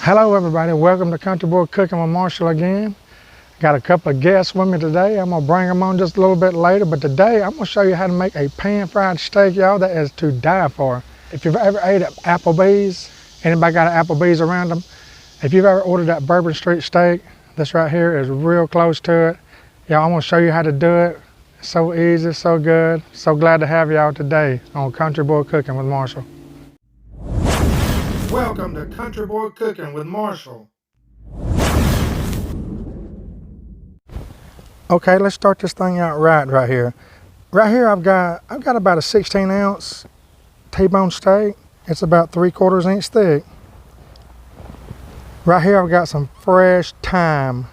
Hello everybody, welcome to Country Boy Cooking with Marshall again. Got a couple of guests with me today. I'm gonna bring them on just a little bit later, but today I'm gonna show you how to make a pan-fried steak, y'all, that is to die for. If you've ever ate at Applebee's, anybody got an Applebee's around them? If you've ever ordered that Bourbon Street steak, this right here is real close to it. Y'all, I'm gonna show you how to do it. It's so easy, so good. So glad to have y'all today on Country Boy Cooking with Marshall. Welcome to Country Boy Cooking with Marshall. Okay, let's start this thing out right here. Right here I've got about a 16-ounce T-bone steak. It's about 3/4 inch thick. Right here I've got some fresh thyme.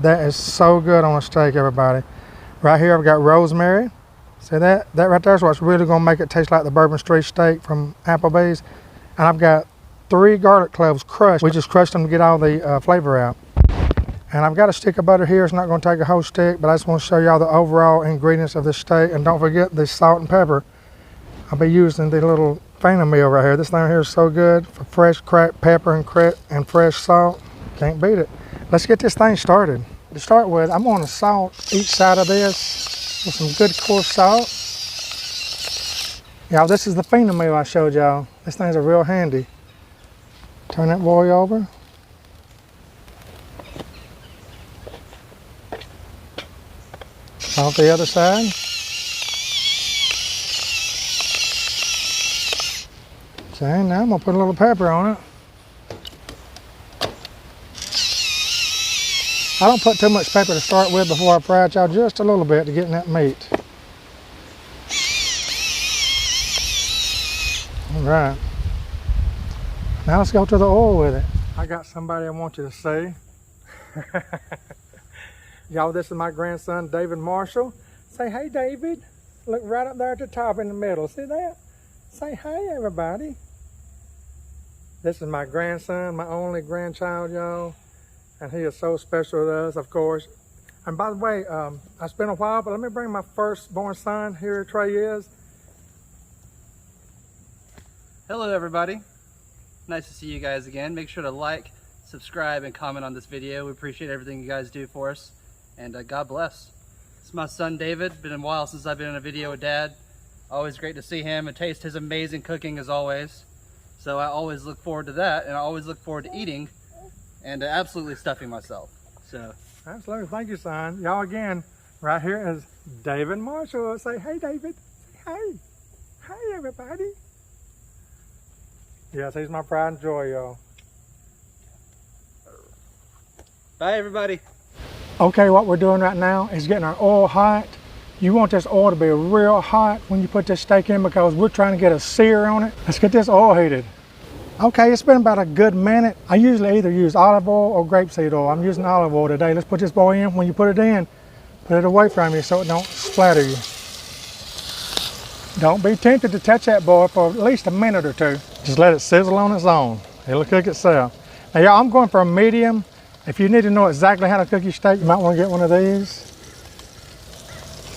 That is so good on a steak, everybody. Right here I've got rosemary. See that? That right there is what's really gonna make it taste like the Bourbon Street steak from Applebee's. And I've got 3 garlic cloves crushed. We just crushed them to get all the flavor out. And I've got a stick of butter here. It's not going to take a whole stick, but I just want to show y'all the overall ingredients of this steak. And don't forget the salt and pepper. I'll be using the little Thyme meal right here. This thing here is so good for fresh cracked pepper and fresh salt. Can't beat it. Let's get this thing started. To start with, I'm going to salt each side of this with some good coarse salt. Y'all, this is the Thyme meal I showed y'all. This thing's a real handy. Turn that boy over. Salt the other side. Okay, now I'm gonna put a little pepper on it. I don't put too much pepper to start with before I fry it, y'all, just a little bit to get in that meat. All right. Now let's go to the oil with it. I got somebody I want you to see. Y'all, this is my grandson, David Marshall. Say, hey, David. Look right up there at the top in the middle. See that? Say, hey, everybody. This is my grandson, my only grandchild, y'all. And he is so special to us, of course. And by the way, it's been a while, but let me bring my firstborn son. Here Trey is. Hello, everybody. Nice to see you guys again. Make sure to like, subscribe, and comment on this video. We appreciate everything you guys do for us, and God bless. It's my son David. Been a while since I've been in a video with Dad. Always great to see him and taste his amazing cooking as always. So I always look forward to that, and I always look forward to eating and absolutely stuffing myself. So absolutely, thank you, son. Y'all, again, right here is David Marshall. Say, hey, David. Say, hey. Hey, everybody. Yes, he's my pride and joy, y'all. Bye, everybody. Okay, what we're doing right now is getting our oil hot. You want this oil to be real hot when you put this steak in because we're trying to get a sear on it. Let's get this oil heated. Okay, it's been about a good minute. I usually either use olive oil or grapeseed oil. I'm using olive oil today. Let's put this boy in. When you put it in, put it away from you so it don't splatter you. Don't be tempted to touch that boy for at least a minute or two. Just let it sizzle on its own. It'll cook itself. Now, y'all, I'm going for a medium. If you need to know exactly how to cook your steak, you might want to get one of these.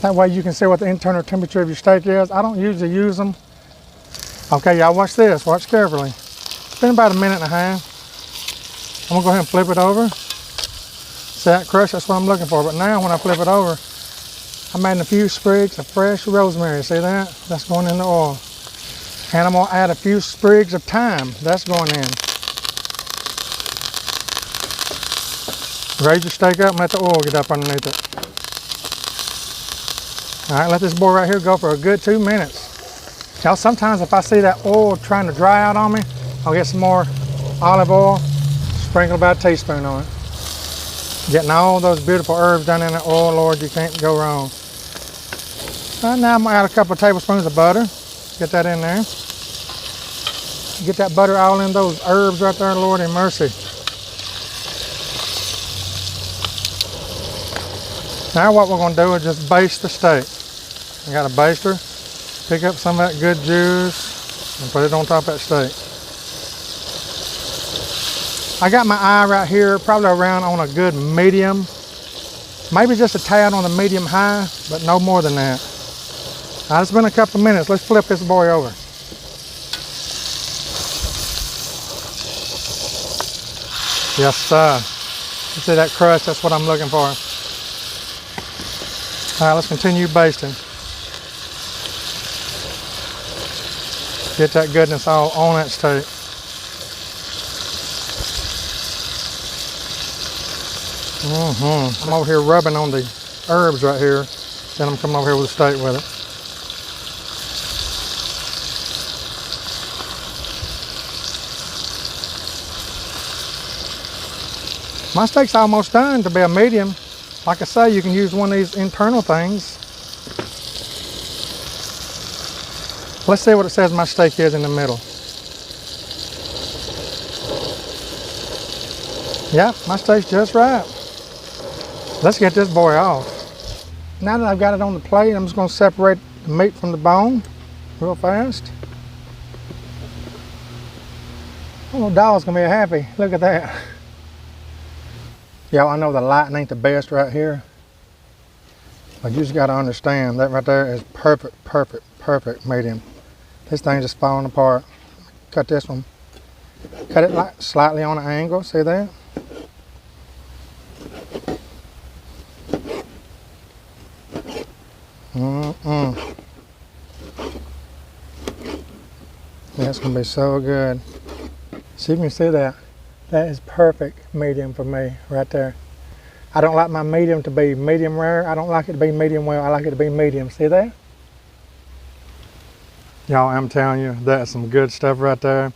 That way you can see what the internal temperature of your steak is. I don't usually use them. Okay, y'all, watch this. Watch carefully. It's been about a minute and a half. I'm going to go ahead and flip it over. See that crush? That's what I'm looking for. But now when I flip it over, I'm adding a few sprigs of fresh rosemary. See that? That's going in the oil. And I'm going to add a few sprigs of thyme. That's going in. Raise your steak up and let the oil get up underneath it. All right, let this boy right here go for a good 2 minutes. Y'all, sometimes if I see that oil trying to dry out on me, I'll get some more olive oil, sprinkle about a teaspoon on it. Getting all those beautiful herbs done in the oil, Lord, you can't go wrong. Right now I'm gonna add a couple of tablespoons of butter. Get that in there. Get that butter all in those herbs right there, Lord in mercy. Now what we're gonna do is just baste the steak. I got a baster. Pick up some of that good juice and put it on top of that steak. I got my eye right here, probably around on a good medium. Maybe just a tad on the medium high, but no more than that. Now, it's been a couple of minutes. Let's flip this boy over. Yes, sir. You see that crust? That's what I'm looking for. All right, let's continue basting. Get that goodness all on that steak. I'm over here rubbing on the herbs right here. Then I'm coming over here with the steak with it. My steak's almost done to be a medium. Like I say, you can use one of these internal things. Let's see what it says my steak is in the middle. Yep, my steak's just right. Let's get this boy off. Now that I've got it on the plate, I'm just going to separate the meat from the bone real fast. Oh, dog's going to be happy. Look at that. Y'all, I know the lighting ain't the best right here, but you just got to understand that right there is perfect, perfect, perfect medium. This thing's just falling apart. Cut this one. Cut it like slightly on an angle. See that? That's gonna be so good. So you can see that. That is perfect medium for me right there. I don't like my medium to be medium rare. I don't like it to be medium well. I like it to be medium. See that? Y'all, I'm telling you, that's some good stuff right there.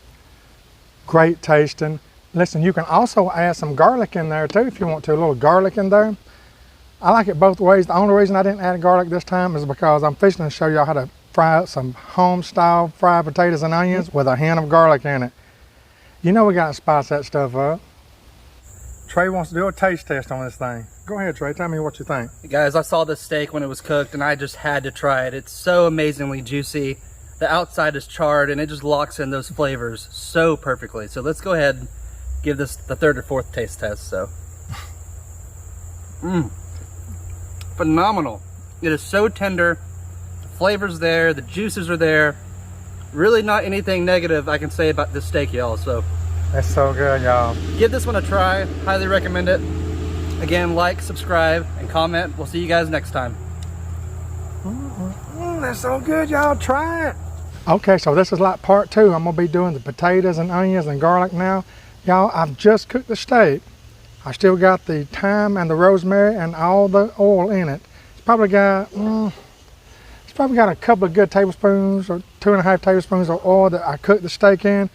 Great tasting. Listen, you can also add some garlic in there too if you want to. A little garlic in there. I like it both ways. The only reason I didn't add garlic this time is because I'm fixing to show y'all how to fry up some home-style fried potatoes and onions with a hint of garlic in it. You know we gotta spice that stuff up. Trey wants to do a taste test on this thing. Go ahead, Trey. Tell me what you think. Guys, I saw this steak when it was cooked and I just had to try it. It's so amazingly juicy. The outside is charred and it just locks in those flavors so perfectly. So let's go ahead and give this the third or fourth taste test. So, phenomenal. It is so tender. The flavor's there. The juices are there. Really not anything negative I can say about this steak, y'all. So that's so good, y'all. Give this one a try. Highly recommend it. Again, like, subscribe, and comment. We'll see you guys next time. That's so good, y'all. Try it. Okay, so this is like part two. I'm gonna be doing the potatoes and onions and garlic now. Y'all, I've just cooked the steak. I still got the thyme and the rosemary and all the oil in it. It's probably got a couple of good tablespoons or 2.5 tablespoons of oil that I cooked the steak in.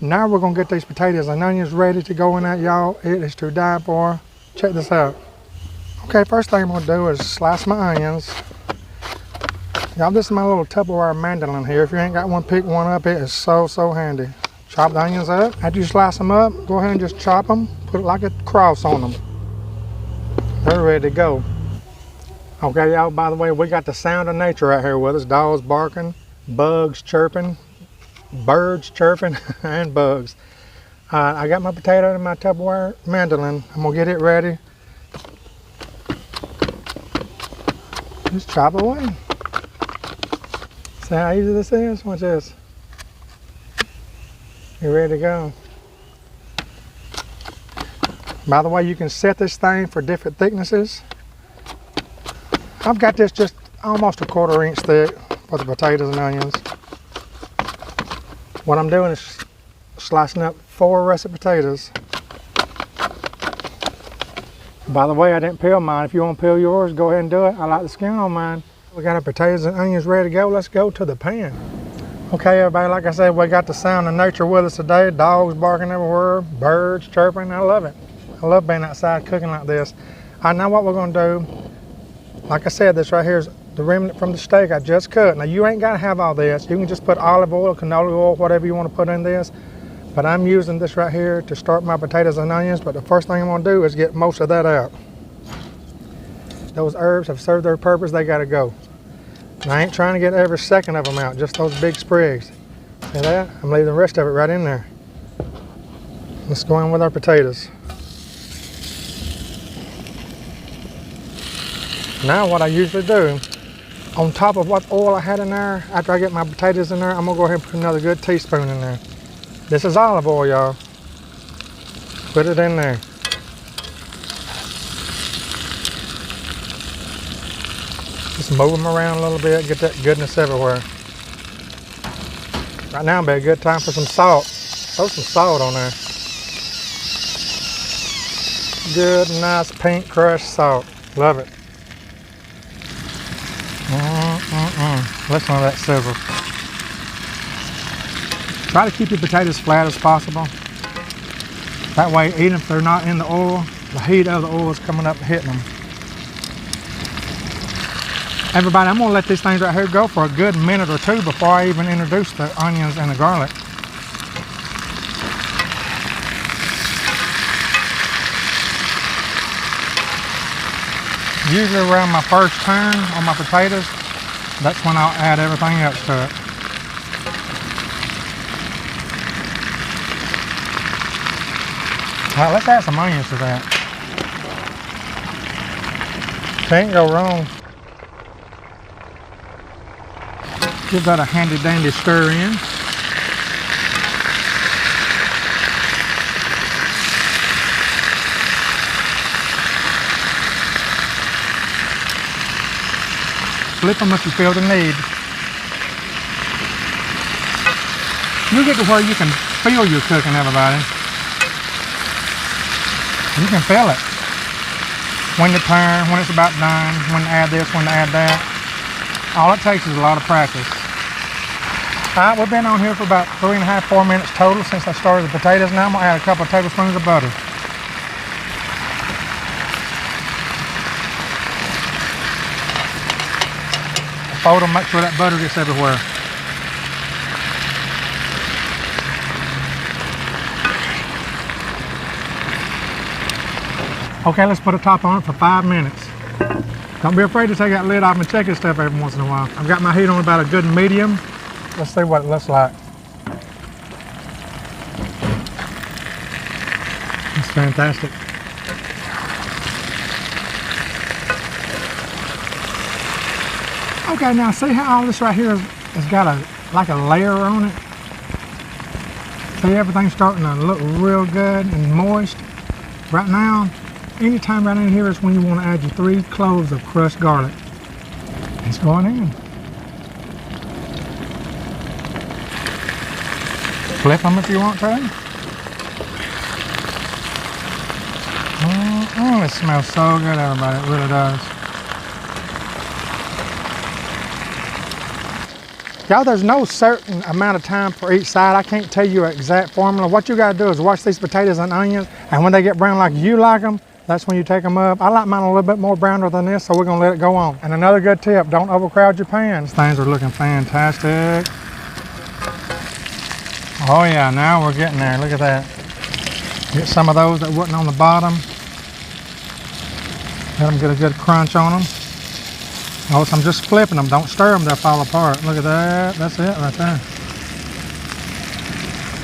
Now we're gonna get these potatoes and onions ready to go in that, y'all. It is to die for. Check this out. Okay, first thing I'm gonna do is slice my onions. Y'all, this is my little Tupperware mandolin here. If you ain't got one, pick one up. It is so handy. Chop the onions up. After you slice them up, go ahead and just chop them. Put it like a cross on them. They're ready to go. Okay, y'all, by the way, we got the sound of nature right here with us. Dogs barking, bugs chirping, birds chirping, and bugs. I got my potato in my Tupperware mandolin. I'm gonna get it ready. Just chop away. See how easy this is? Watch this. You're ready to go. By the way, you can set this thing for different thicknesses. I've got this just almost a 1/4 inch thick for the potatoes and onions. What I'm doing is slicing up 4 russet potatoes. By the way, I didn't peel mine. If you want to peel yours, go ahead and do it. I like the skin on mine. We got our potatoes and onions ready to go. Let's go to the pan. Okay, everybody, like I said, we got the sound of nature with us today. Dogs barking everywhere, birds chirping. I love it. I love being outside cooking like this. I know what we're gonna do. Like I said, this right here is the remnant from the steak I just cooked. Now, you ain't gotta have all this. You can just put olive oil, canola oil, whatever you want to put in this. But I'm using this right here to start my potatoes and onions. But the first thing I'm gonna do is get most of that out. Those herbs have served their purpose. They gotta go. And I ain't trying to get every second of them out, just those big sprigs. See that? I'm leaving the rest of it right in there. Let's go in with our potatoes. Now what I usually do, on top of what oil I had in there, after I get my potatoes in there, I'm gonna go ahead and put another good teaspoon in there. This is olive oil, y'all. Put it in there. Just move them around a little bit, get that goodness everywhere. Right now would be a good time for some salt. Throw some salt on there. Good, nice pink crushed salt. Love it. Listen to that sizzle. Try to keep your potatoes flat as possible. That way, even if they're not in the oil, the heat of the oil is coming up and hitting them. Everybody, I'm going to let these things right here go for a good minute or two before I even introduce the onions and the garlic. Usually around my first turn on my potatoes, that's when I'll add everything else to it. All right, let's add some onions to that. Can't go wrong. Give that a handy dandy stir in. Flip them if you feel the need. You get to where you can feel your cooking, everybody. You can feel it. When to turn, when it's about done, when to add this, when to add that. All it takes is a lot of practice. All right, we've been on here for about 3.5, 4 minutes total since I started the potatoes. Now I'm gonna add a couple of tablespoons of butter. Fold them, make sure that butter gets everywhere. Okay, let's put a top on it for 5 minutes. Don't be afraid to take that lid off and check this stuff every once in a while. I've got my heat on about a good medium. Let's see what it looks like. It's fantastic. Okay, now see how all this right here has got like a layer on it? See, everything's starting to look real good and moist. Right now, anytime right in here is when you want to add your 3 cloves of crushed garlic. It's going in. Flip them if you want to. It smells so good, everybody. It really does. Y'all, there's no certain amount of time for each side. I can't tell you an exact formula. What you got to do is wash these potatoes and onions, and when they get brown like you like them, that's when you take them up. I like mine a little bit more browner than this, so we're gonna let it go on. And another good tip, don't overcrowd your pan. These things are looking fantastic. Oh yeah, now we're getting there, look at that. Get some of those that wasn't on the bottom. Let them get a good crunch on them. Notice I'm just flipping them, don't stir them, they'll fall apart. Look at that, that's it right there.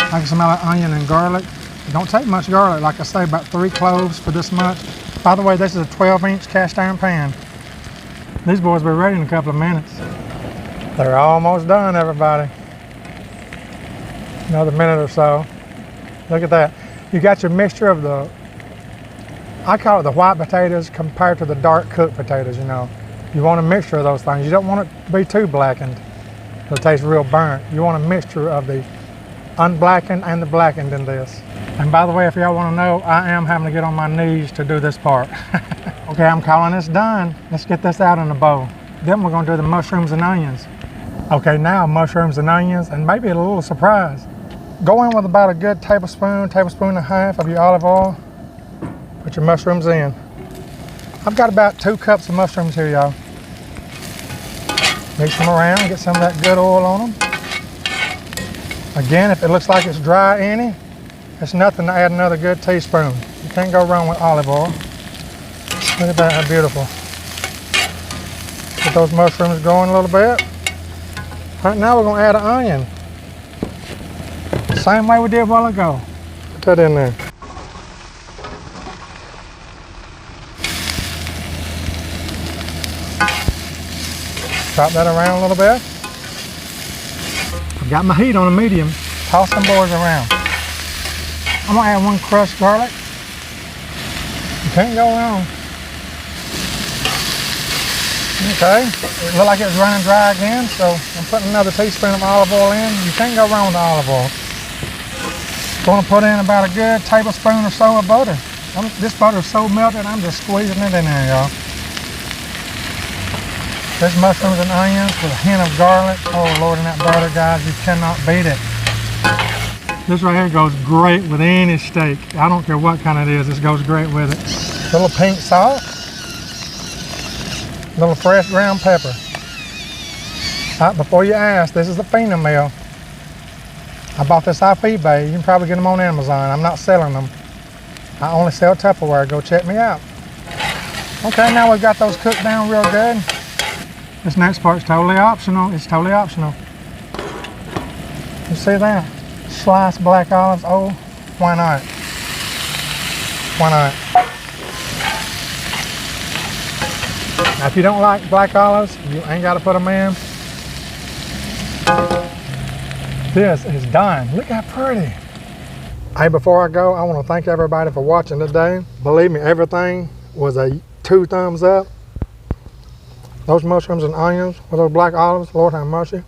I can smell that onion and garlic. It don't take much garlic, like I say, about 3 cloves for this much. By the way, this is a 12-inch cast iron pan. These boys will be ready in a couple of minutes. They're almost done, everybody. Another minute or so. Look at that. You got your mixture of the, I call it the white potatoes compared to the dark cooked potatoes, you know. You want a mixture of those things. You don't want it to be too blackened. It'll taste real burnt. You want a mixture of the unblackened and the blackened in this. And by the way, if y'all want to know, I am having to get on my knees to do this part. Okay, I'm calling this done. Let's get this out in a bowl. Then we're going to do the mushrooms and onions. Okay, now mushrooms and onions, and maybe a little surprise. Go in with about a good tablespoon, tablespoon and a half of your olive oil. Put your mushrooms in. I've got about 2 cups of mushrooms here, y'all. Mix them around, get some of that good oil on them. Again, if it looks like it's dry any, it's nothing to add another good teaspoon. You can't go wrong with olive oil. Look at that, how beautiful. Get those mushrooms going a little bit. Right now we're going to add an onion. Same way we did a while ago. Put that in there. Chop that around a little bit. I've got my heat on a medium. Toss them boys around. I'm gonna add 1 crushed garlic. You can't go wrong. Okay, it looked like it was running dry again, so I'm putting another teaspoon of olive oil in. You can't go wrong with olive oil. Going to put in about a good tablespoon or so of butter. This butter is so melted, I'm just squeezing it in there, y'all. There's mushrooms and onions with a hint of garlic. Oh Lord, in that butter, guys, you cannot beat it. This right here goes great with any steak. I don't care what kind it is, this goes great with it. A little pink salt. A little fresh ground pepper. Before you ask, this is a Phenom meal. I bought this off eBay. You can probably get them on Amazon. I'm not selling them. I only sell Tupperware. Go check me out. Okay, now we've got those cooked down real good. This next part's totally optional. It's totally optional. You see that? Sliced black olives. Oh, why not? Why not? Now, if you don't like black olives, you ain't got to put them in. This is done. Look how pretty. Hey, before I go, I want to thank everybody for watching today. Believe me, everything was a 2 thumbs up. Those mushrooms and onions with those black olives, Lord have mercy.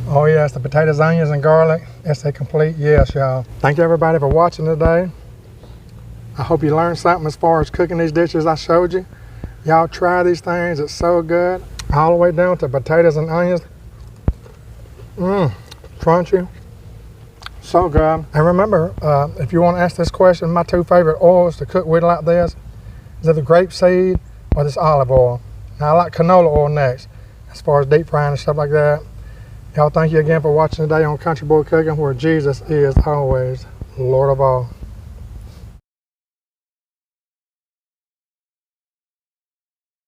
Oh yes, the potatoes, onions, and garlic. It's a complete yes, y'all. Thank you everybody for watching today. I hope you learned something as far as cooking these dishes I showed you. Y'all try these things, it's so good. All the way down to potatoes and onions. Crunchy. So good. And remember, if you want to ask this question, my 2 favorite oils to cook with like this is either grapeseed or this olive oil. Now I like canola oil next, as far as deep frying and stuff like that. Y'all, thank you again for watching today on Country Boy Cooking, where Jesus is always Lord of all.